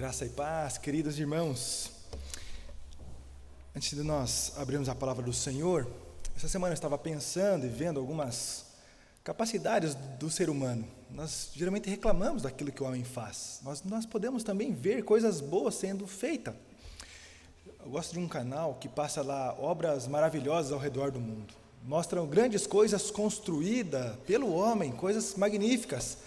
Graça e paz, queridos irmãos. Antes de nós abrirmos a palavra do Senhor, essa semana eu estava pensando e vendo algumas capacidades do ser humano. Nós geralmente reclamamos daquilo que o homem faz. Nós podemos também ver coisas boas sendo feitas. Eu gosto de um canal que passa lá obras maravilhosas ao redor do mundo. Mostram grandes coisas construídas pelo homem, coisas magníficas.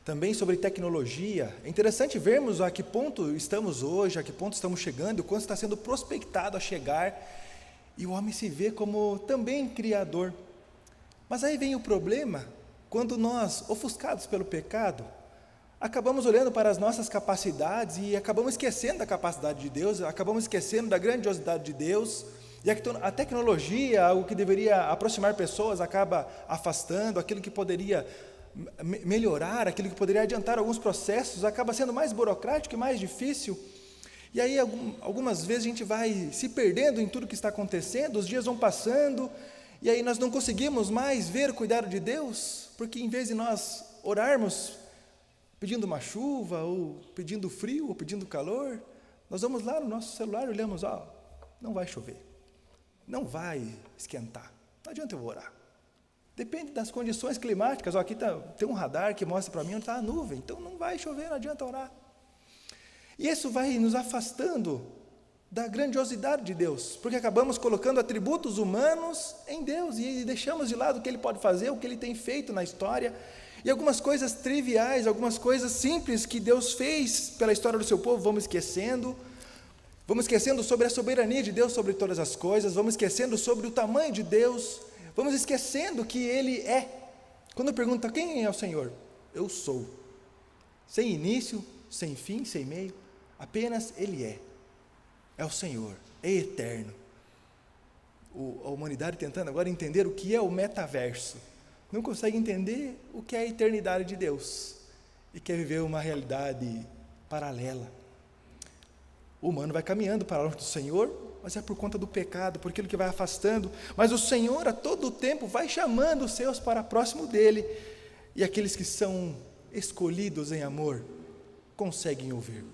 Também sobre tecnologia. É interessante vermos a que ponto estamos hoje, a que ponto estamos chegando, o quanto está sendo prospectado a chegar, e o homem se vê como também criador. Mas aí vem o problema, quando nós, ofuscados pelo pecado, acabamos olhando para as nossas capacidades e acabamos esquecendo da capacidade de Deus, acabamos esquecendo da grandiosidade de Deus, e a tecnologia, algo que deveria aproximar pessoas, acaba afastando, aquilo que poderia melhorar, aquilo que poderia adiantar alguns processos, acaba sendo mais burocrático e mais difícil. E aí algumas vezes a gente vai se perdendo em tudo que está acontecendo, os dias vão passando, e aí nós não conseguimos mais ver o cuidado de Deus, porque em vez de nós orarmos pedindo uma chuva, ou pedindo frio, ou pedindo calor, nós vamos lá no nosso celular e olhamos, não vai chover, não vai esquentar, não adianta eu orar. Depende das condições climáticas. Aqui tem um radar que mostra para mim onde está a nuvem, então não vai chover, não adianta orar. E isso vai nos afastando da grandiosidade de Deus, porque acabamos colocando atributos humanos em Deus e deixamos de lado o que Ele pode fazer, o que Ele tem feito na história, e algumas coisas triviais, algumas coisas simples que Deus fez pela história do seu povo, vamos esquecendo sobre a soberania de Deus sobre todas as coisas, vamos esquecendo sobre o tamanho de Deus, vamos esquecendo que Ele é. Quando pergunta quem é o Senhor, eu sou. Sem início, sem fim, sem meio, apenas Ele é. É o Senhor, é eterno. A humanidade tentando agora entender o que é o metaverso, não consegue entender o que é a eternidade de Deus, e quer viver uma realidade paralela. O humano vai caminhando para longe do Senhor, mas é por conta do pecado, por aquilo que vai afastando. Mas o Senhor a todo tempo vai chamando os seus para próximo dEle, e aqueles que são escolhidos em amor, conseguem ouvir,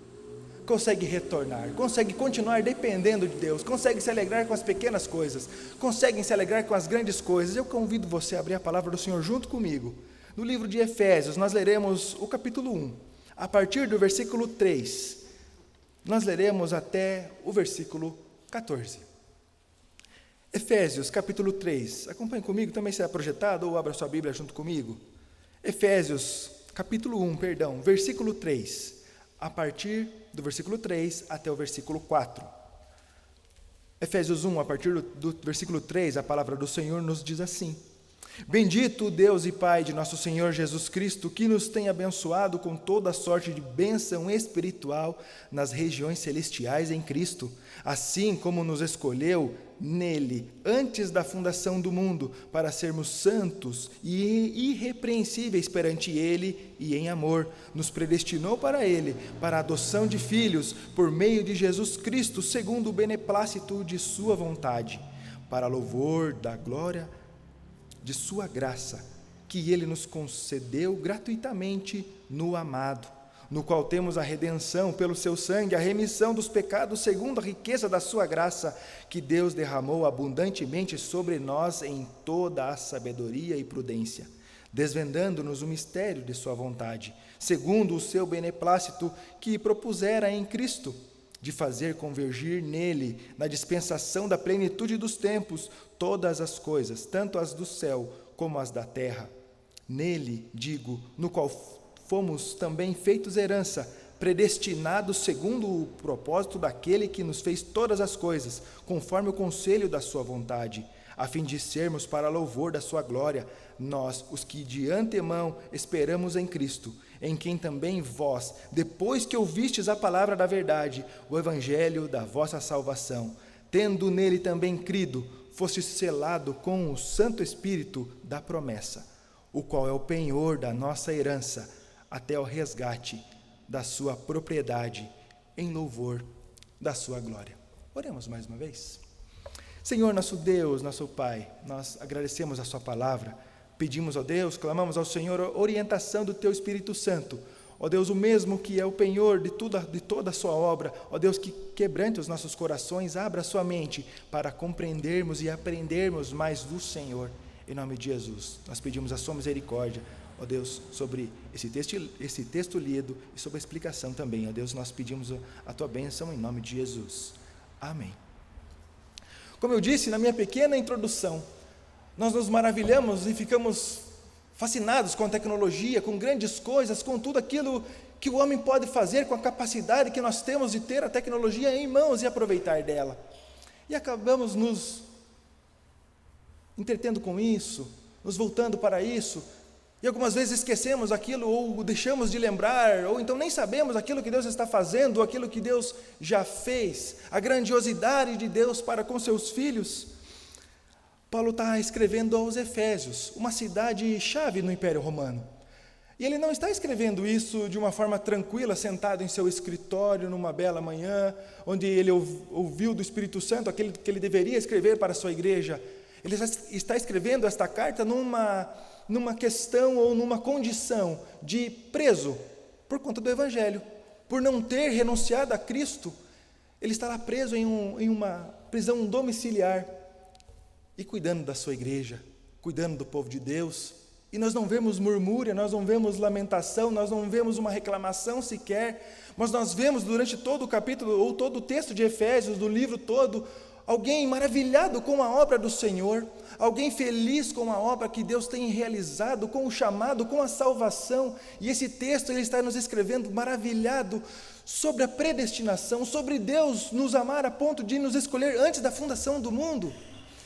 conseguem retornar, conseguem continuar dependendo de Deus, conseguem se alegrar com as pequenas coisas, conseguem se alegrar com as grandes coisas. Eu convido você a abrir a palavra do Senhor junto comigo. No livro de Efésios, nós leremos o capítulo 1, a partir do versículo 3, nós leremos até o versículo 14. Efésios capítulo 3, acompanhe comigo, também será projetado, ou abra sua Bíblia junto comigo. Efésios capítulo 1, versículo 3, a partir do versículo 3 até o versículo 4. Efésios 1, a partir do versículo 3, a palavra do Senhor nos diz assim: Bendito o Deus e Pai de nosso Senhor Jesus Cristo, que nos tem abençoado com toda sorte de bênção espiritual nas regiões celestiais em Cristo, assim como nos escolheu nele antes da fundação do mundo, para sermos santos e irrepreensíveis perante ele, e em amor nos predestinou para ele, para a adoção de filhos por meio de Jesus Cristo, segundo o beneplácito de sua vontade, para louvor da glória de sua graça, que Ele nos concedeu gratuitamente no amado, no qual temos a redenção pelo seu sangue, a remissão dos pecados segundo a riqueza da sua graça, que Deus derramou abundantemente sobre nós em toda a sabedoria e prudência, desvendando-nos o mistério de sua vontade, segundo o seu beneplácito que propusera em Cristo, de fazer convergir nele, na dispensação da plenitude dos tempos, todas as coisas, tanto as do céu como as da terra. Nele, digo, no qual fomos também feitos herança, predestinados segundo o propósito daquele que nos fez todas as coisas, conforme o conselho da sua vontade, a fim de sermos para louvor da sua glória, nós, os que de antemão esperamos em Cristo, em quem também vós, depois que ouvistes a palavra da verdade, o evangelho da vossa salvação, tendo nele também crido, foste selado com o Santo Espírito da promessa, o qual é o penhor da nossa herança, até o resgate da sua propriedade, em louvor da sua glória. Oremos mais uma vez. Senhor, nosso Deus, nosso Pai, nós agradecemos a sua palavra, pedimos ao Deus, clamamos ao Senhor a orientação do Teu Espírito Santo, ó Deus, o mesmo que é o penhor de toda a sua obra, ó Deus, que quebrante os nossos corações, abra a sua mente para compreendermos e aprendermos mais do Senhor, em nome de Jesus. Nós pedimos a sua misericórdia, ó Deus, sobre esse texto lido e sobre a explicação também, ó Deus, nós pedimos a tua bênção em nome de Jesus. Amém. Como eu disse na minha pequena introdução, nós nos maravilhamos e ficamos fascinados com a tecnologia, com grandes coisas, com tudo aquilo que o homem pode fazer, com a capacidade que nós temos de ter a tecnologia em mãos e aproveitar dela. E acabamos nos entretendo com isso, nos voltando para isso, e algumas vezes esquecemos aquilo, ou deixamos de lembrar, ou então nem sabemos aquilo que Deus está fazendo, ou aquilo que Deus já fez, a grandiosidade de Deus para com seus filhos. Paulo está escrevendo aos Efésios, uma cidade-chave no Império Romano. E ele não está escrevendo isso de uma forma tranquila, sentado em seu escritório, numa bela manhã, onde ele ouviu do Espírito Santo aquilo que ele deveria escrever para a sua igreja. Ele está escrevendo esta carta numa questão ou numa condição de preso por conta do Evangelho. Por não ter renunciado a Cristo, ele está lá preso em uma prisão domiciliar, e cuidando da sua igreja, cuidando do povo de Deus, e nós não vemos murmúria, nós não vemos lamentação, nós não vemos uma reclamação sequer, mas nós vemos durante todo o capítulo, ou todo o texto de Efésios, do livro todo, alguém maravilhado com a obra do Senhor, alguém feliz com a obra que Deus tem realizado, com o chamado, com a salvação, e esse texto ele está nos escrevendo maravilhado sobre a predestinação, sobre Deus nos amar a ponto de nos escolher antes da fundação do mundo.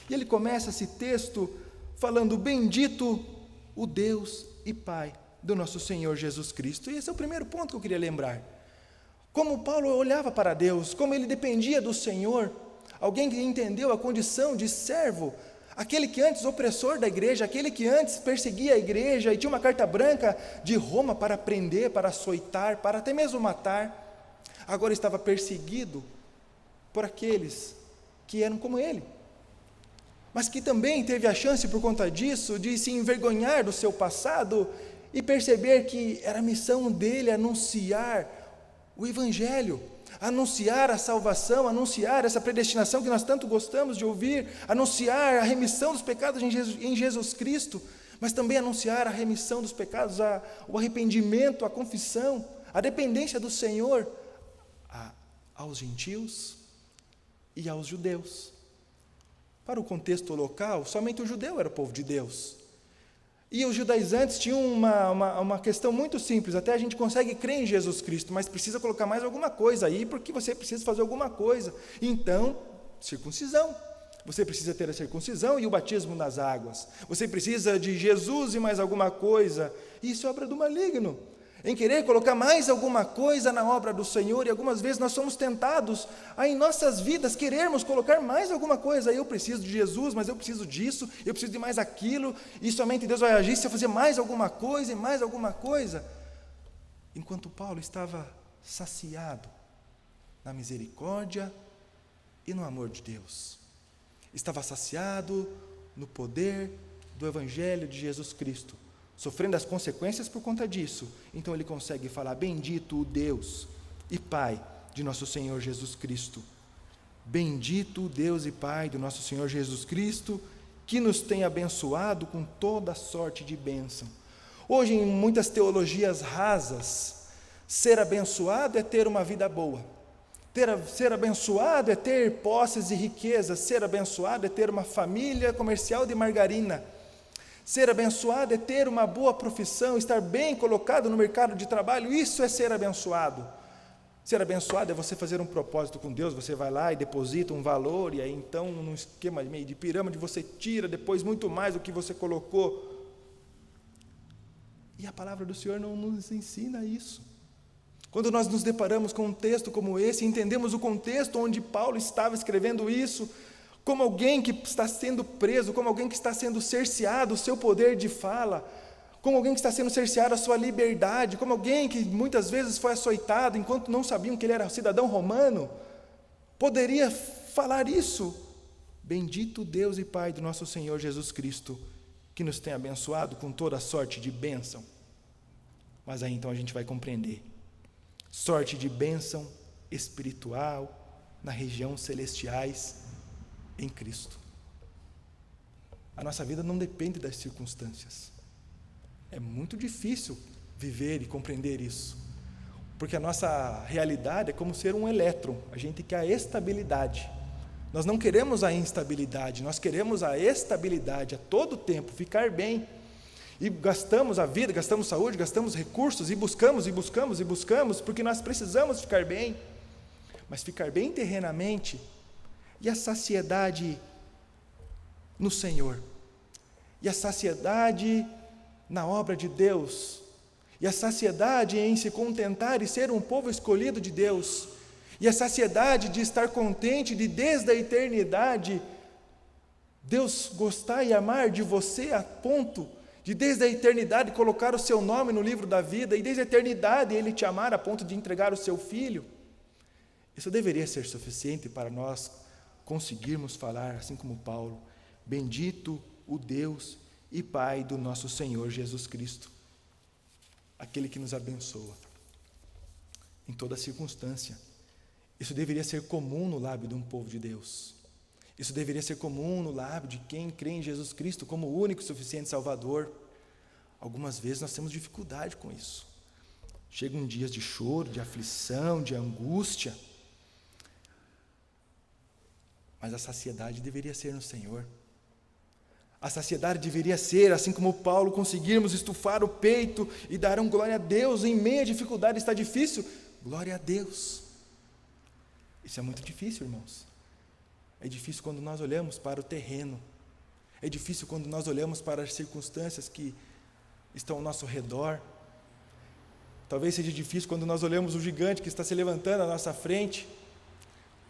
E ele começa esse texto falando: bendito o Deus e Pai do nosso Senhor Jesus Cristo. E esse é o primeiro ponto que eu queria lembrar. Como Paulo olhava para Deus, como ele dependia do Senhor, alguém que entendeu a condição de servo, aquele que antes opressor da igreja, aquele que antes perseguia a igreja e tinha uma carta branca de Roma para prender, para açoitar, para até mesmo matar, agora estava perseguido por aqueles que eram como ele, mas que também teve a chance, por conta disso, de se envergonhar do seu passado e perceber que era a missão dele anunciar o Evangelho, anunciar a salvação, anunciar essa predestinação que nós tanto gostamos de ouvir, anunciar a remissão dos pecados em Jesus Cristo, mas também anunciar a remissão dos pecados, o arrependimento, a confissão, a dependência do Senhor aos gentios e aos judeus. Para o contexto local, somente o judeu era o povo de Deus. E os judaizantes tinham uma questão muito simples: até a gente consegue crer em Jesus Cristo, mas precisa colocar mais alguma coisa aí, porque você precisa fazer alguma coisa. Então, circuncisão. Você precisa ter a circuncisão e o batismo nas águas. Você precisa de Jesus e mais alguma coisa. Isso é obra do maligno, em querer colocar mais alguma coisa na obra do Senhor, e algumas vezes nós somos tentados a, em nossas vidas, querermos colocar mais alguma coisa. Eu preciso de Jesus, mas eu preciso disso, eu preciso de mais aquilo, e somente Deus vai agir se eu fazer mais alguma coisa e mais alguma coisa. Enquanto Paulo estava saciado na misericórdia e no amor de Deus, estava saciado no poder do Evangelho de Jesus Cristo, sofrendo as consequências por conta disso. Então ele consegue falar: bendito o Deus e Pai de nosso Senhor Jesus Cristo. Bendito o Deus e Pai do nosso Senhor Jesus Cristo, que nos tem abençoado com toda sorte de bênção. Hoje, em muitas teologias rasas, ser abençoado é ter uma vida boa. Ser abençoado é ter posses e riquezas. Ser abençoado é ter uma família comercial de margarina. Ser abençoado é ter uma boa profissão, estar bem colocado no mercado de trabalho. Isso é ser abençoado. Ser abençoado é você fazer um propósito com Deus. Você vai lá e deposita um valor, e aí então, num esquema meio de pirâmide, você tira depois muito mais do que você colocou. E a palavra do Senhor não nos ensina isso. Quando nós nos deparamos com um texto como esse, entendemos o contexto onde Paulo estava escrevendo isso, como alguém que está sendo preso, como alguém que está sendo cerceado o seu poder de fala, como alguém que está sendo cerceado a sua liberdade, como alguém que muitas vezes foi açoitado enquanto não sabiam que ele era cidadão romano, poderia falar isso: bendito Deus e Pai do nosso Senhor Jesus Cristo, que nos tem abençoado com toda sorte de bênção. mas aí então a gente vai compreender. Sorte de bênção espiritual na região celestiais em Cristo. A nossa vida não depende das circunstâncias. É muito difícil viver e compreender isso, porque a nossa realidade é como ser um elétron. A gente quer a estabilidade. Nós não queremos a instabilidade, nós queremos a estabilidade a todo tempo, ficar bem. E gastamos a vida, gastamos saúde, gastamos recursos e buscamos, porque nós precisamos ficar bem. Mas ficar bem terrenamente e a saciedade no Senhor, e a saciedade na obra de Deus, e a saciedade em se contentar e ser um povo escolhido de Deus, e a saciedade de estar contente de desde a eternidade Deus gostar e amar de você a ponto de desde a eternidade colocar o seu nome no livro da vida, e desde a eternidade Ele te amar a ponto de entregar o seu Filho. Isso deveria ser suficiente para nós conseguirmos falar, assim como Paulo: bendito o Deus e Pai do nosso Senhor Jesus Cristo, aquele que nos abençoa em toda circunstância. Isso deveria ser comum no lábio de um povo de Deus. Isso deveria ser comum no lábio de quem crê em Jesus Cristo como o único e suficiente Salvador. Algumas vezes nós temos dificuldade com isso. Chegam dias de choro, de aflição, de angústia. Mas a saciedade deveria ser no Senhor. A saciedade deveria ser, assim como Paulo, conseguirmos estufar o peito e dar glória a Deus em meio à dificuldade. Está difícil? Glória a Deus. Isso é muito difícil, irmãos. É difícil quando nós olhamos para o terreno. É difícil quando nós olhamos para as circunstâncias que estão ao nosso redor. Talvez seja difícil quando nós olhamos o gigante que está se levantando à nossa frente.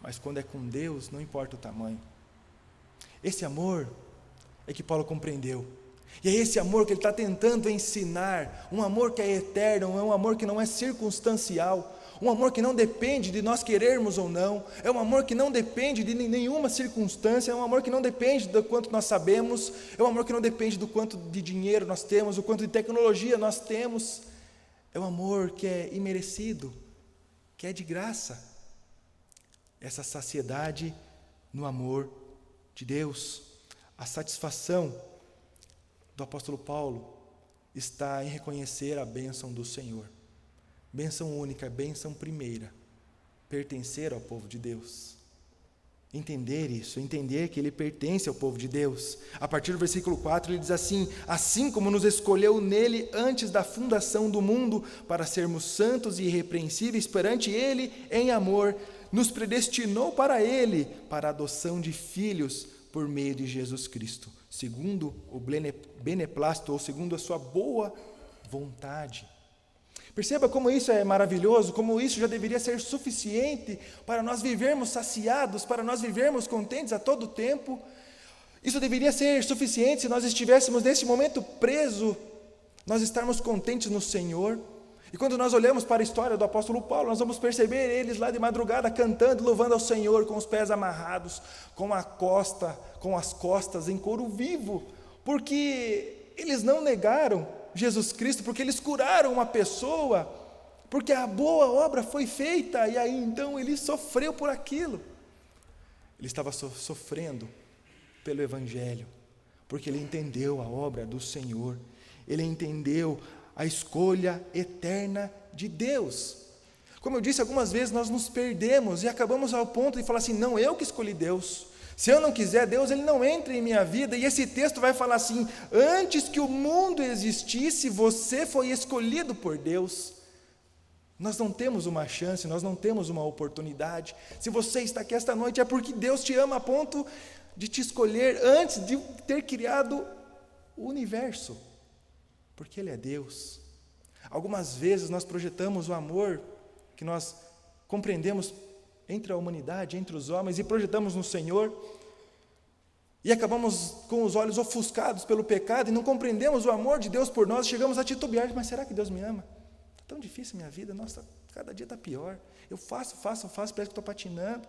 Mas quando é com Deus, não importa o tamanho. Esse amor é que Paulo compreendeu. E é esse amor que ele está tentando ensinar. Um amor que é eterno, é um amor que não é circunstancial. Um amor que não depende de nós querermos ou não. É um amor que não depende de nenhuma circunstância. É um amor que não depende do quanto nós sabemos. É um amor que não depende do quanto de dinheiro nós temos, do quanto de tecnologia nós temos. É um amor que é imerecido, que é de graça. Essa saciedade no amor de Deus. A satisfação do apóstolo Paulo está em reconhecer a bênção do Senhor. Bênção única, bênção primeira, pertencer ao povo de Deus. Entender isso, entender que ele pertence ao povo de Deus. A partir do versículo 4 ele diz assim: assim como nos escolheu nele antes da fundação do mundo, para sermos santos e irrepreensíveis perante ele em amor, nos predestinou para ele, para a adoção de filhos por meio de Jesus Cristo, segundo o beneplácito, ou segundo a sua boa vontade. Perceba como isso é maravilhoso, como isso já deveria ser suficiente para nós vivermos saciados, para nós vivermos contentes a todo tempo. Isso deveria ser suficiente se nós estivéssemos nesse momento preso, nós estarmos contentes no Senhor. E quando nós olhamos para a história do apóstolo Paulo, nós vamos perceber eles lá de madrugada cantando, louvando ao Senhor, com os pés amarrados, com as costas em couro vivo, porque eles não negaram Jesus Cristo, porque eles curaram uma pessoa, porque a boa obra foi feita, e aí então ele sofreu por aquilo. Ele estava sofrendo pelo Evangelho, porque ele entendeu a obra do Senhor, ele entendeu a escolha eterna de Deus. Como eu disse, algumas vezes nós nos perdemos e acabamos ao ponto de falar assim: não, eu que escolhi Deus. Se eu não quiser Deus, Ele não entra em minha vida. E esse texto vai falar assim: antes que o mundo existisse, você foi escolhido por Deus. Nós não temos uma chance, nós não temos uma oportunidade. Se você está aqui esta noite, é porque Deus te ama a ponto de te escolher antes de ter criado o universo, porque Ele é Deus. Algumas vezes nós projetamos o amor que nós compreendemos entre a humanidade, entre os homens, e projetamos no Senhor, e acabamos com os olhos ofuscados pelo pecado, e não compreendemos o amor de Deus por nós, chegamos a titubear: mas será que Deus me ama? Está tão difícil a minha vida, nossa, cada dia está pior, eu faço, parece que estou patinando.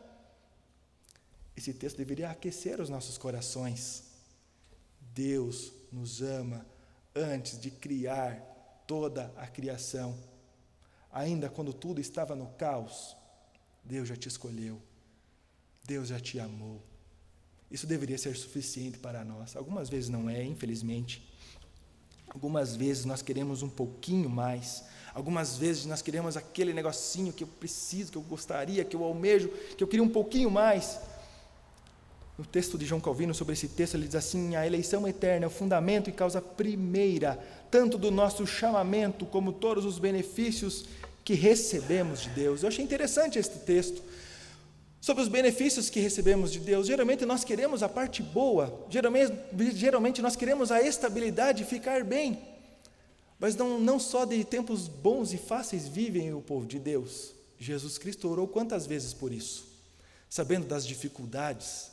Esse texto deveria aquecer os nossos corações. Deus nos ama antes de criar toda a criação. Ainda quando tudo estava no caos, Deus já te escolheu, Deus já te amou. Isso deveria ser suficiente para nós. Algumas vezes não é, infelizmente. Algumas vezes nós queremos um pouquinho mais. Algumas vezes nós queremos aquele negocinho que eu preciso, que eu gostaria, que eu almejo, que eu queria um pouquinho mais. No texto de João Calvino, sobre esse texto, ele diz assim: a eleição eterna é o fundamento e causa primeira, tanto do nosso chamamento, como todos os benefícios que recebemos de Deus. Eu achei interessante este texto. Sobre os benefícios que recebemos de Deus, geralmente nós queremos a parte boa, geralmente nós queremos a estabilidade, ficar bem, mas não só de tempos bons e fáceis vivem o povo de Deus. Jesus Cristo orou quantas vezes por isso? Sabendo das dificuldades,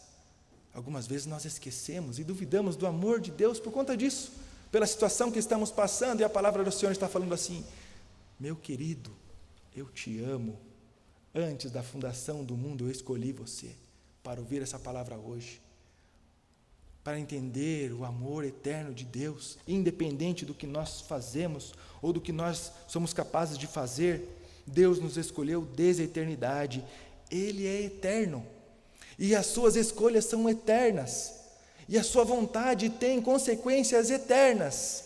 algumas vezes nós esquecemos e duvidamos do amor de Deus por conta disso, pela situação que estamos passando, e a palavra do Senhor está falando assim: meu querido, eu te amo. Antes da fundação do mundo eu escolhi você para ouvir essa palavra hoje, para entender o amor eterno de Deus, independente do que nós fazemos ou do que nós somos capazes de fazer. Deus nos escolheu desde a eternidade, Ele é eterno, e as suas escolhas são eternas, e a sua vontade tem consequências eternas.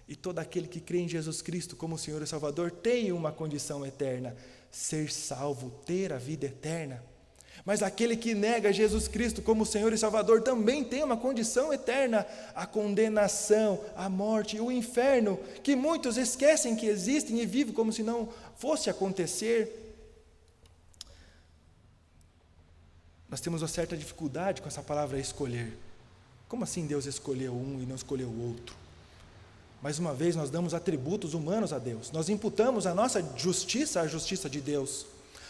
E todo aquele que crê em Jesus Cristo como Senhor e Salvador tem uma condição eterna: ser salvo, ter a vida eterna. Mas aquele que nega Jesus Cristo como Senhor e Salvador também tem uma condição eterna: a condenação, a morte e o inferno, que muitos esquecem que existem e vivem como se não fosse acontecer. Nós temos uma certa dificuldade com essa palavra escolher. Como assim Deus escolheu um e não escolheu o outro? Mais uma vez, nós damos atributos humanos a Deus. Nós imputamos a nossa justiça à justiça de Deus.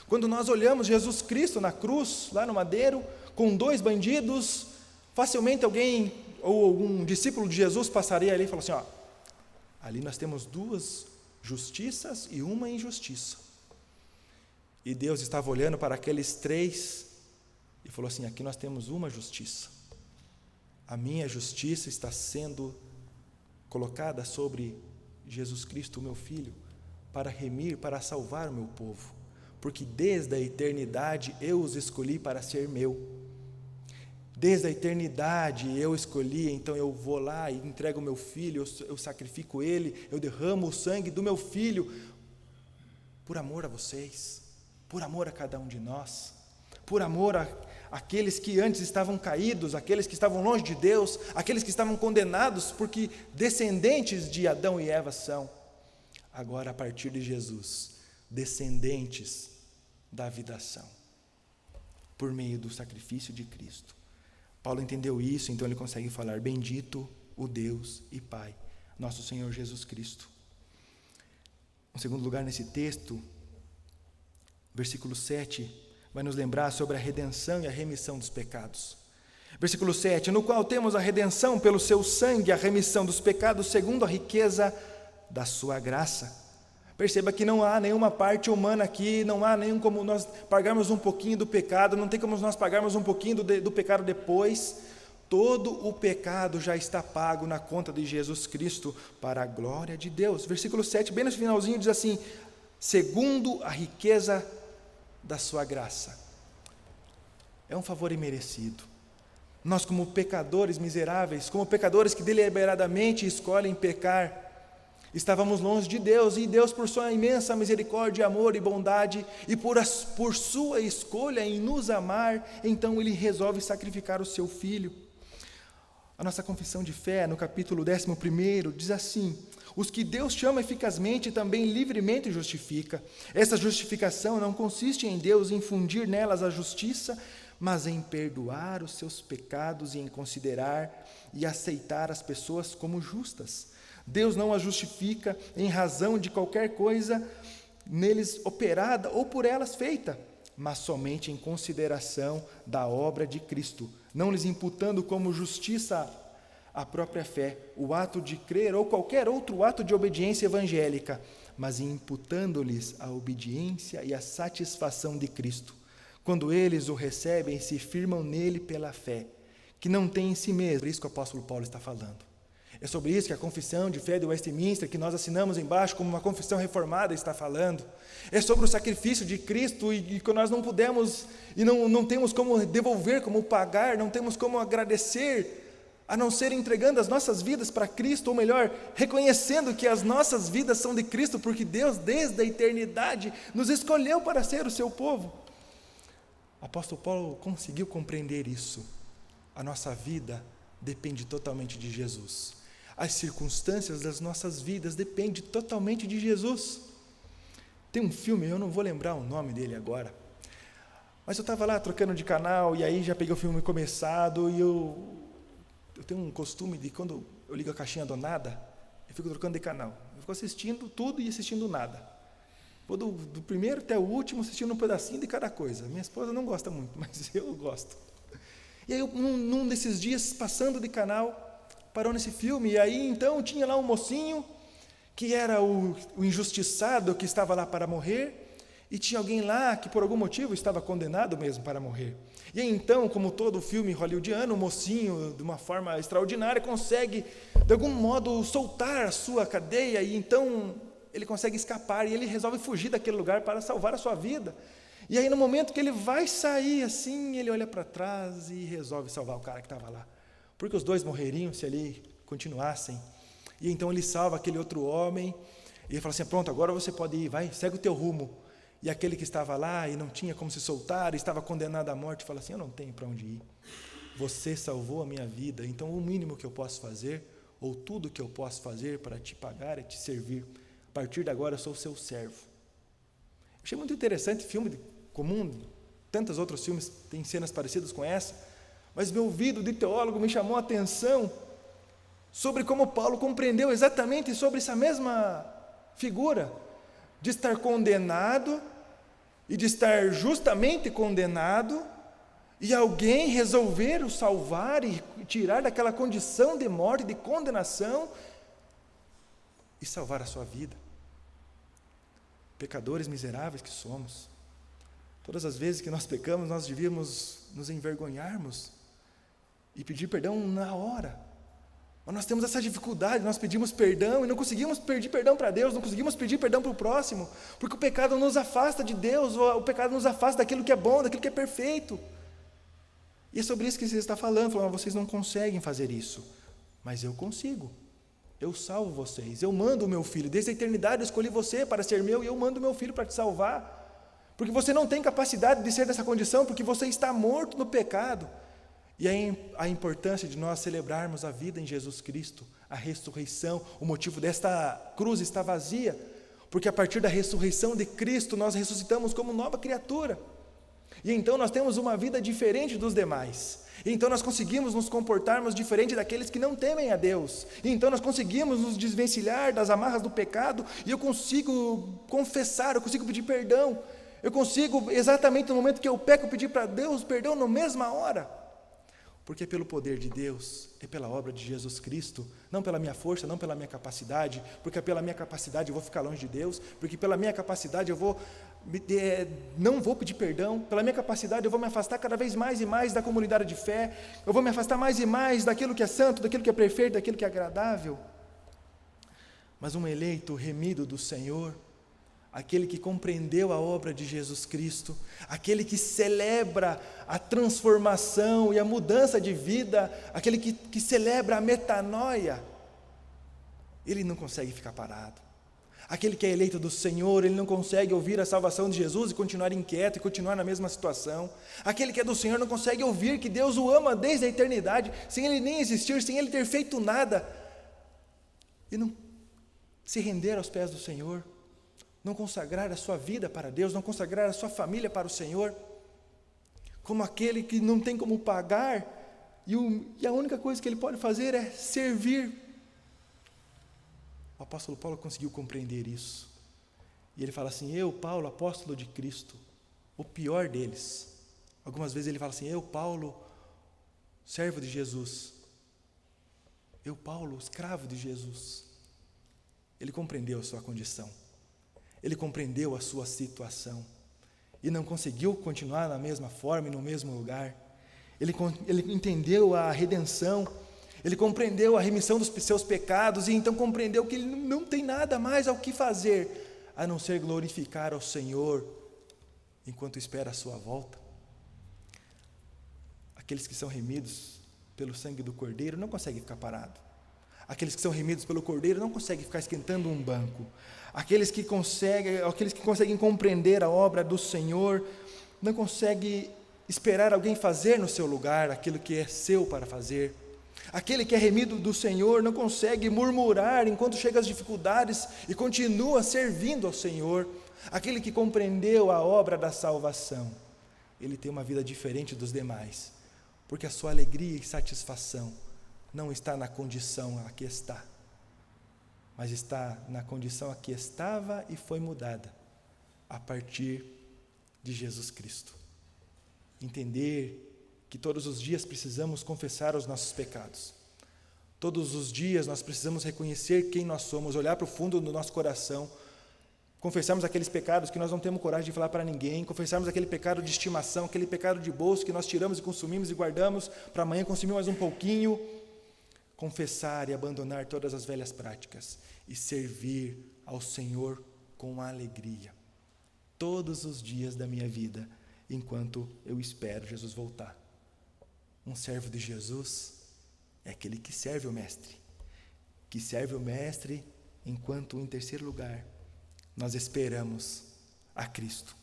Quando nós olhamos Jesus Cristo na cruz, lá no madeiro, com 2 bandidos, facilmente alguém ou algum discípulo de Jesus passaria ali e falaria assim: ali nós temos 2 justiças e uma injustiça. E Deus estava olhando para aqueles 3 e falou assim: aqui nós temos uma justiça. A minha justiça está sendo colocada sobre Jesus Cristo, meu Filho, para remir, para salvar o meu povo, porque desde a eternidade eu os escolhi para ser meu. Desde a eternidade eu escolhi, então eu vou lá e entrego o meu filho, eu sacrifico ele, eu derramo o sangue do meu filho, por amor a vocês, por amor a cada um de nós, por amor àqueles que antes estavam caídos, aqueles que estavam longe de Deus, aqueles que estavam condenados, porque descendentes de Adão e Eva são, agora a partir de Jesus, descendentes da vida são, por meio do sacrifício de Cristo. Paulo entendeu isso, então ele consegue falar: bendito o Deus e Pai, nosso Senhor Jesus Cristo. Em segundo lugar, nesse texto, versículo 7, vai nos lembrar sobre a redenção e a remissão dos pecados. Versículo 7, no qual temos a redenção pelo seu sangue, a remissão dos pecados, segundo a riqueza da sua graça. Perceba que não há nenhuma parte humana aqui, não há nem como nós pagarmos um pouquinho do pecado, não tem como nós pagarmos um pouquinho do pecado depois. Todo o pecado já está pago na conta de Jesus Cristo, para a glória de Deus. Versículo 7, bem no finalzinho, diz assim: segundo a riqueza da sua graça. É um favor imerecido. Nós, como pecadores miseráveis, como pecadores que deliberadamente escolhem pecar, estávamos longe de Deus, e Deus, por sua imensa misericórdia, amor e bondade, e por sua escolha em nos amar, então Ele resolve sacrificar o seu Filho. A nossa confissão de fé, no capítulo 11, diz assim: os que Deus chama eficazmente, também livremente justifica. Essa justificação não consiste em Deus infundir nelas a justiça, mas em perdoar os seus pecados e em considerar e aceitar as pessoas como justas. Deus não as justifica em razão de qualquer coisa neles operada ou por elas feita, mas somente em consideração da obra de Cristo, não lhes imputando como justiça a própria fé, o ato de crer ou qualquer outro ato de obediência evangélica, mas imputando-lhes a obediência e a satisfação de Cristo. Quando eles o recebem, se firmam nele pela fé, que não tem em si mesmo. É isso que o apóstolo Paulo está falando. É sobre isso que a confissão de fé de Westminster, que nós assinamos embaixo como uma confissão reformada, está falando. É sobre o sacrifício de Cristo e que nós não podemos e não temos como devolver, como pagar, não temos como agradecer, a não ser entregando as nossas vidas para Cristo, ou melhor, reconhecendo que as nossas vidas são de Cristo, porque Deus, desde a eternidade, nos escolheu para ser o seu povo. O apóstolo Paulo conseguiu compreender isso. A nossa vida depende totalmente de Jesus. As circunstâncias das nossas vidas dependem totalmente de Jesus. Tem um filme, eu não vou lembrar o nome dele agora, mas eu estava lá trocando de canal, e aí já peguei o filme começado, e eu tenho um costume de, quando eu ligo a caixinha do nada, eu fico trocando de canal. Eu fico assistindo tudo e assistindo nada. Vou do primeiro até o último assistindo um pedacinho de cada coisa. Minha esposa não gosta muito, mas eu gosto. E aí, num desses dias, passando de canal, parou nesse filme, e aí então tinha lá um mocinho, que era o injustiçado que estava lá para morrer, e tinha alguém lá que por algum motivo estava condenado mesmo para morrer. E aí, então, como todo filme hollywoodiano, o mocinho, de uma forma extraordinária, consegue, de algum modo, soltar a sua cadeia, e então ele consegue escapar, e ele resolve fugir daquele lugar para salvar a sua vida. E aí, no momento que ele vai sair, assim, ele olha para trás e resolve salvar o cara que estava lá. Porque os dois morreriam se ali continuassem. E então ele salva aquele outro homem, e ele fala assim: pronto, agora você pode ir, vai, segue o teu rumo. E aquele que estava lá e não tinha como se soltar, estava condenado à morte, fala assim: eu não tenho para onde ir. Você salvou a minha vida, então o mínimo que eu posso fazer, ou tudo que eu posso fazer para te pagar é te servir. A partir de agora eu sou o seu servo. Achei muito interessante, filme comum, tantos outros filmes têm cenas parecidas com essa, mas meu ouvido de teólogo me chamou a atenção sobre como Paulo compreendeu exatamente sobre essa mesma figura, de estar condenado, e de estar justamente condenado, e alguém resolver o salvar e tirar daquela condição de morte, de condenação, e salvar a sua vida. Pecadores miseráveis que somos. Todas as vezes que nós pecamos, nós devíamos nos envergonharmos e pedir perdão na hora. Mas nós temos essa dificuldade, nós pedimos perdão e não conseguimos pedir perdão para Deus, não conseguimos pedir perdão para o próximo, porque o pecado nos afasta de Deus, o pecado nos afasta daquilo que é bom, daquilo que é perfeito. E é sobre isso que você está falando, vocês não conseguem fazer isso, mas eu consigo. Eu salvo vocês, eu mando o meu filho, desde a eternidade eu escolhi você para ser meu, e eu mando o meu filho para te salvar, porque você não tem capacidade de ser dessa condição, porque você está morto no pecado. E aí a importância de nós celebrarmos a vida em Jesus Cristo, a ressurreição, o motivo desta cruz está vazia, porque a partir da ressurreição de Cristo nós ressuscitamos como nova criatura, e então nós temos uma vida diferente dos demais, e então nós conseguimos nos comportarmos diferente daqueles que não temem a Deus, e então nós conseguimos nos desvencilhar das amarras do pecado, e eu consigo confessar, eu consigo pedir perdão, eu consigo exatamente no momento que eu peco pedir para Deus perdão na mesma hora, porque é pelo poder de Deus, é pela obra de Jesus Cristo, não pela minha força, não pela minha capacidade, porque pela minha capacidade eu vou ficar longe de Deus, porque pela minha capacidade eu não vou pedir perdão, pela minha capacidade eu vou me afastar cada vez mais e mais da comunidade de fé, eu vou me afastar mais e mais daquilo que é santo, daquilo que é perfeito, daquilo que é agradável. Mas um eleito remido do Senhor, aquele que compreendeu a obra de Jesus Cristo, aquele que celebra a transformação e a mudança de vida, aquele que celebra a metanoia, ele não consegue ficar parado. Aquele que é eleito do Senhor, ele não consegue ouvir a salvação de Jesus e continuar inquieto e continuar na mesma situação. Aquele que é do Senhor não consegue ouvir que Deus o ama desde a eternidade, sem ele nem existir, sem ele ter feito nada, e não se render aos pés do Senhor, não consagrar a sua vida para Deus, não consagrar a sua família para o Senhor, como aquele que não tem como pagar, e a única coisa que ele pode fazer é servir. O apóstolo Paulo conseguiu compreender isso, e ele fala assim: eu, Paulo, apóstolo de Cristo, o pior deles. Algumas vezes ele fala assim: eu, Paulo, servo de Jesus, eu, Paulo, escravo de Jesus. Ele compreendeu a sua condição, ele compreendeu a sua situação, e não conseguiu continuar na mesma forma e no mesmo lugar. Ele entendeu a redenção, Ele compreendeu a remissão dos seus pecados e então compreendeu que ele não tem nada mais ao que fazer, a não ser glorificar ao Senhor enquanto espera a sua volta. Aqueles que são remidos pelo sangue do Cordeiro não conseguem ficar parados. Aqueles que são remidos pelo Cordeiro não conseguem ficar esquentando um banco. Aqueles que conseguem compreender a obra do Senhor não conseguem esperar alguém fazer no seu lugar aquilo que é seu para fazer. Aquele que é remido do Senhor não consegue murmurar enquanto chegam as dificuldades e continua servindo ao Senhor. Aquele que compreendeu a obra da salvação, ele tem uma vida diferente dos demais, porque a sua alegria e satisfação não está na condição a que está, mas está na condição a que estava e foi mudada a partir de Jesus Cristo. Entender que todos os dias precisamos confessar os nossos pecados. Todos os dias nós precisamos reconhecer quem nós somos, olhar para o fundo do nosso coração, confessarmos aqueles pecados que nós não temos coragem de falar para ninguém, confessarmos aquele pecado de estimação, aquele pecado de bolso que nós tiramos e consumimos e guardamos para amanhã consumir mais um pouquinho. Confessar e abandonar todas as velhas práticas e servir ao Senhor com alegria, todos os dias da minha vida, enquanto eu espero Jesus voltar. Um servo de Jesus é aquele que serve o Mestre, enquanto, em terceiro lugar, nós esperamos a Cristo.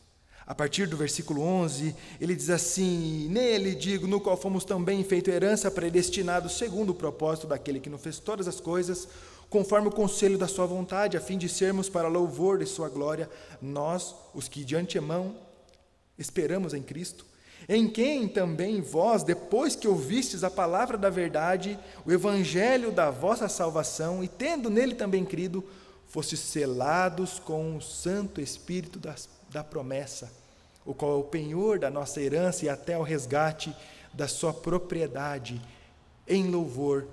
A partir do versículo 11, ele diz assim: nele, digo, no qual fomos também feito herança, predestinados segundo o propósito daquele que nos fez todas as coisas, conforme o conselho da sua vontade, a fim de sermos para louvor de sua glória, nós, os que de antemão esperamos em Cristo, em quem também vós, depois que ouvistes a palavra da verdade, o evangelho da vossa salvação, e tendo nele também crido, fostes selados com o Santo Espírito da promessa, o qual é o penhor da nossa herança e até o resgate da sua propriedade, em louvor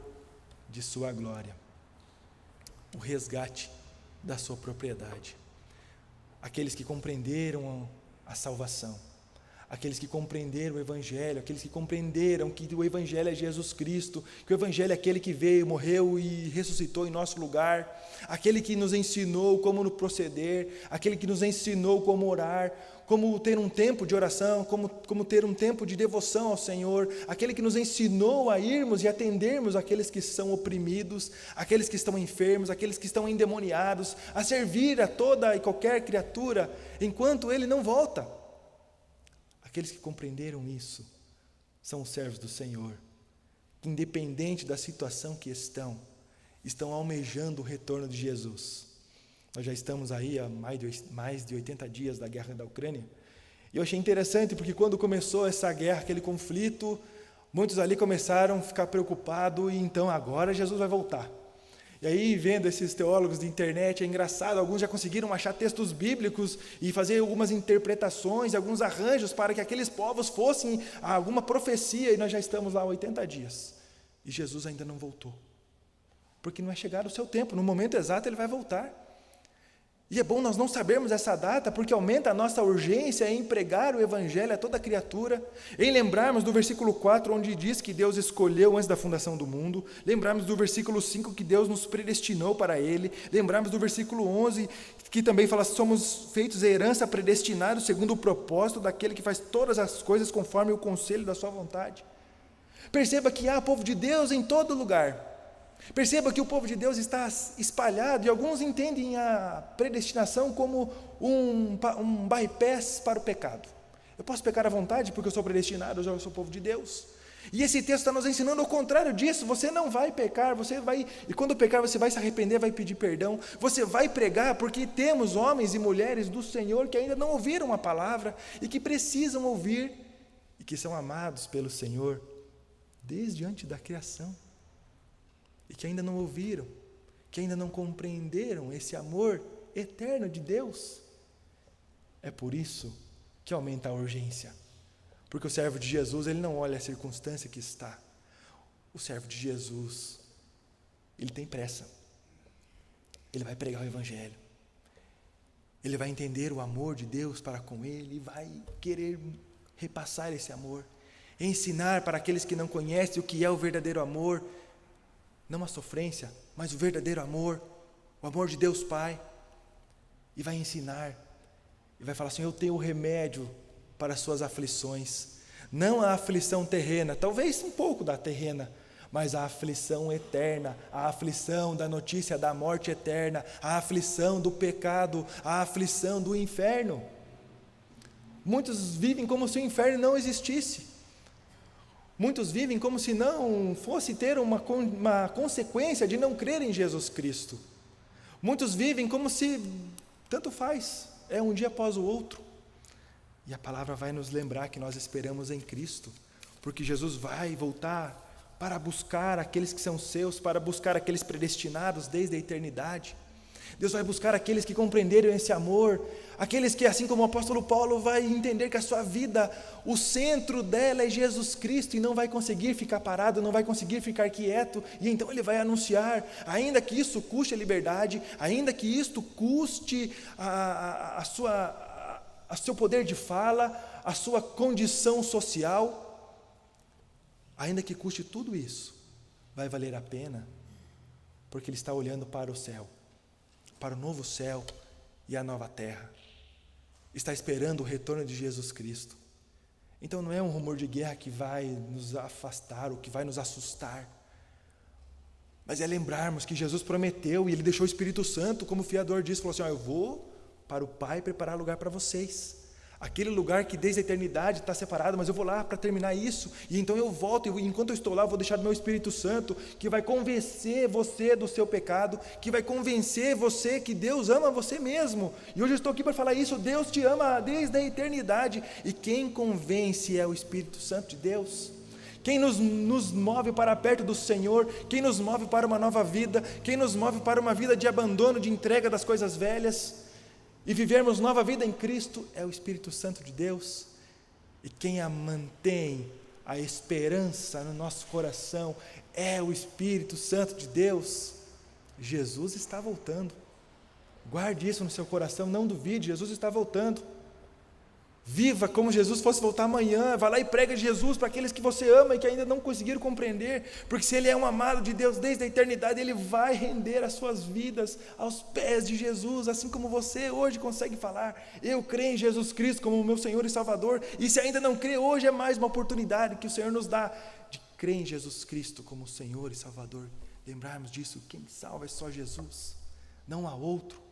de sua glória. O resgate da sua propriedade. Aqueles que compreenderam a salvação, aqueles que compreenderam o Evangelho, aqueles que compreenderam que o Evangelho é Jesus Cristo, que o Evangelho é aquele que veio, morreu e ressuscitou em nosso lugar, aquele que nos ensinou como proceder, aquele que nos ensinou como orar, como ter um tempo de oração, como ter um tempo de devoção ao Senhor, aquele que nos ensinou a irmos e atendermos aqueles que são oprimidos, aqueles que estão enfermos, aqueles que estão endemoniados, a servir a toda e qualquer criatura, enquanto Ele não volta. Aqueles que compreenderam isso são os servos do Senhor, que independente da situação que estão almejando o retorno de Jesus. Nós já estamos aí há mais de 80 dias da guerra da Ucrânia, e eu achei interessante porque quando começou essa guerra, aquele conflito, muitos ali começaram a ficar preocupados, e então agora Jesus vai voltar. E aí, vendo esses teólogos de internet, é engraçado, alguns já conseguiram achar textos bíblicos e fazer algumas interpretações, alguns arranjos para que aqueles povos fossem a alguma profecia, e nós já estamos lá há 80 dias, e Jesus ainda não voltou, porque não é chegado o seu tempo, no momento exato Ele vai voltar. E é bom nós não sabermos essa data, porque aumenta a nossa urgência em pregar o Evangelho a toda criatura, em lembrarmos do versículo 4, onde diz que Deus escolheu antes da fundação do mundo, lembrarmos do versículo 5, que Deus nos predestinou para Ele, lembrarmos do versículo 11, que também fala, somos feitos herança predestinados segundo o propósito daquele que faz todas as coisas conforme o conselho da sua vontade. Perceba que há povo de Deus em todo lugar. Perceba que o povo de Deus está espalhado, e alguns entendem a predestinação como um bypass para o pecado. Eu posso pecar à vontade porque eu sou predestinado, eu já sou povo de Deus. E esse texto está nos ensinando ao contrário disso. Você não vai pecar, e quando pecar você vai se arrepender, vai pedir perdão, você vai pregar, porque temos homens e mulheres do Senhor que ainda não ouviram a palavra e que precisam ouvir, e que são amados pelo Senhor desde antes da criação. E que ainda não ouviram, que ainda não compreenderam esse amor eterno de Deus. É por isso que aumenta a urgência, porque o servo de Jesus, ele não olha a circunstância que está. O servo de Jesus, ele tem pressa, ele vai pregar o Evangelho, ele vai entender o amor de Deus para com ele, e vai querer repassar esse amor, ensinar para aqueles que não conhecem o que é o verdadeiro amor, não a sofrência, mas o verdadeiro amor, o amor de Deus Pai, e vai ensinar, e vai falar assim: eu tenho o remédio para as suas aflições, não a aflição terrena, talvez um pouco da terrena, mas a aflição eterna, a aflição da notícia da morte eterna, a aflição do pecado, a aflição do inferno. Muitos vivem como se o inferno não existisse. Muitos vivem como se não fosse ter uma consequência de não crer em Jesus Cristo. Muitos vivem como se tanto faz, é um dia após o outro. E a palavra vai nos lembrar que nós esperamos em Cristo, porque Jesus vai voltar para buscar aqueles que são seus, para buscar aqueles predestinados desde a eternidade. Deus vai buscar aqueles que compreenderam esse amor, aqueles que, assim como o apóstolo Paulo, vai entender que a sua vida, o centro dela é Jesus Cristo, e não vai conseguir ficar parado, não vai conseguir ficar quieto, e então ele vai anunciar, ainda que isso custe a liberdade, ainda que isto custe a seu poder de fala, a sua condição social, ainda que custe tudo isso, vai valer a pena, porque ele está olhando para o céu, para o novo céu e a nova terra, está esperando o retorno de Jesus Cristo. Então não é um rumor de guerra que vai nos afastar, ou que vai nos assustar, mas é lembrarmos que Jesus prometeu, e Ele deixou o Espírito Santo como fiador disso, falou assim: eu vou para o Pai preparar lugar para vocês, aquele lugar que desde a eternidade está separado, mas eu vou lá para terminar isso, e então eu volto, e enquanto eu estou lá, eu vou deixar do meu Espírito Santo, que vai convencer você do seu pecado, que vai convencer você que Deus ama você mesmo, e hoje eu estou aqui para falar isso: Deus te ama desde a eternidade, e quem convence é o Espírito Santo de Deus, quem nos move para perto do Senhor, quem nos move para uma nova vida, quem nos move para uma vida de abandono, de entrega das coisas velhas, e vivermos nova vida em Cristo, é o Espírito Santo de Deus. E quem a mantém, a esperança no nosso coração, é o Espírito Santo de Deus. Jesus está voltando, guarde isso no seu coração, não duvide, Jesus está voltando. Viva como Jesus fosse voltar amanhã, vá lá e prega Jesus para aqueles que você ama e que ainda não conseguiram compreender, porque se Ele é um amado de Deus desde a eternidade, Ele vai render as suas vidas aos pés de Jesus, assim como você hoje consegue falar: eu creio em Jesus Cristo como meu Senhor e Salvador. E se ainda não crê, hoje é mais uma oportunidade que o Senhor nos dá de crer em Jesus Cristo como Senhor e Salvador. Lembrarmos disso: quem salva é só Jesus, não há outro.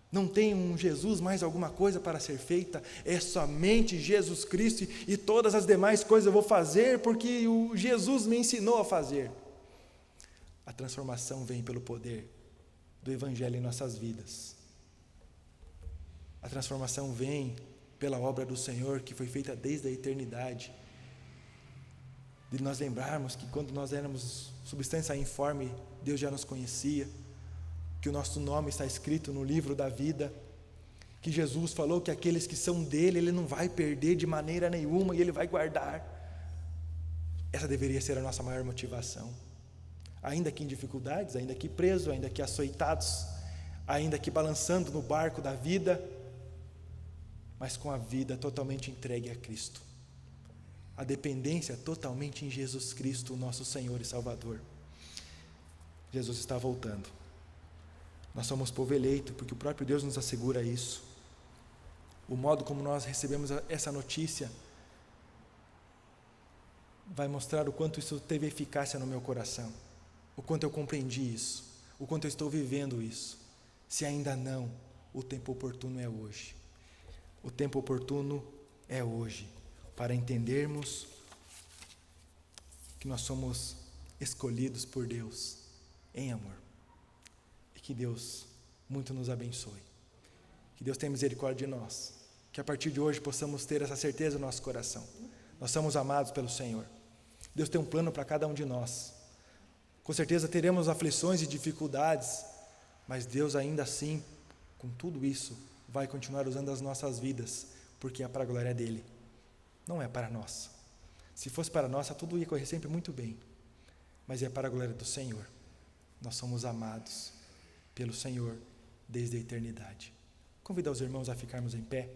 Não tem um Jesus mais alguma coisa para ser feita, é somente Jesus Cristo, e todas as demais coisas eu vou fazer porque o Jesus me ensinou a fazer. A transformação vem pelo poder do Evangelho em nossas vidas. A transformação vem pela obra do Senhor que foi feita desde a eternidade. De nós lembrarmos que quando nós éramos substância informe, Deus já nos conhecia, que o nosso nome está escrito no livro da vida, que Jesus falou que aqueles que são dele, Ele não vai perder de maneira nenhuma, e Ele vai guardar. Essa deveria ser a nossa maior motivação, ainda que em dificuldades, ainda que presos, ainda que açoitados, ainda que balançando no barco da vida, mas com a vida totalmente entregue a Cristo, a dependência totalmente em Jesus Cristo, o nosso Senhor e Salvador. Jesus está voltando. Nós somos povo eleito, porque o próprio Deus nos assegura isso. O modo como nós recebemos essa notícia vai mostrar o quanto isso teve eficácia no meu coração, o quanto eu compreendi isso, o quanto eu estou vivendo isso. Se ainda não, o tempo oportuno é hoje. O tempo oportuno é hoje, para entendermos que nós somos escolhidos por Deus em amor. Que Deus muito nos abençoe, que Deus tenha misericórdia de nós, que a partir de hoje possamos ter essa certeza no nosso coração: nós somos amados pelo Senhor. Deus tem um plano para cada um de nós. Com certeza teremos aflições e dificuldades, mas Deus ainda assim, com tudo isso, vai continuar usando as nossas vidas, porque é para a glória dEle, não é para nós. Se fosse para nós, tudo ia correr sempre muito bem, mas é para a glória do Senhor. Nós somos amados pelo Senhor desde a eternidade. Convido os irmãos a ficarmos em pé.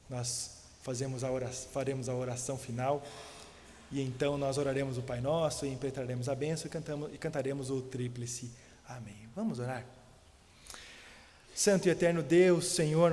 Nós faremos a oração final. E então nós oraremos o Pai Nosso, e impetraremos a bênção e cantaremos o tríplice. Amém. Vamos orar? Santo e eterno Deus, Senhor,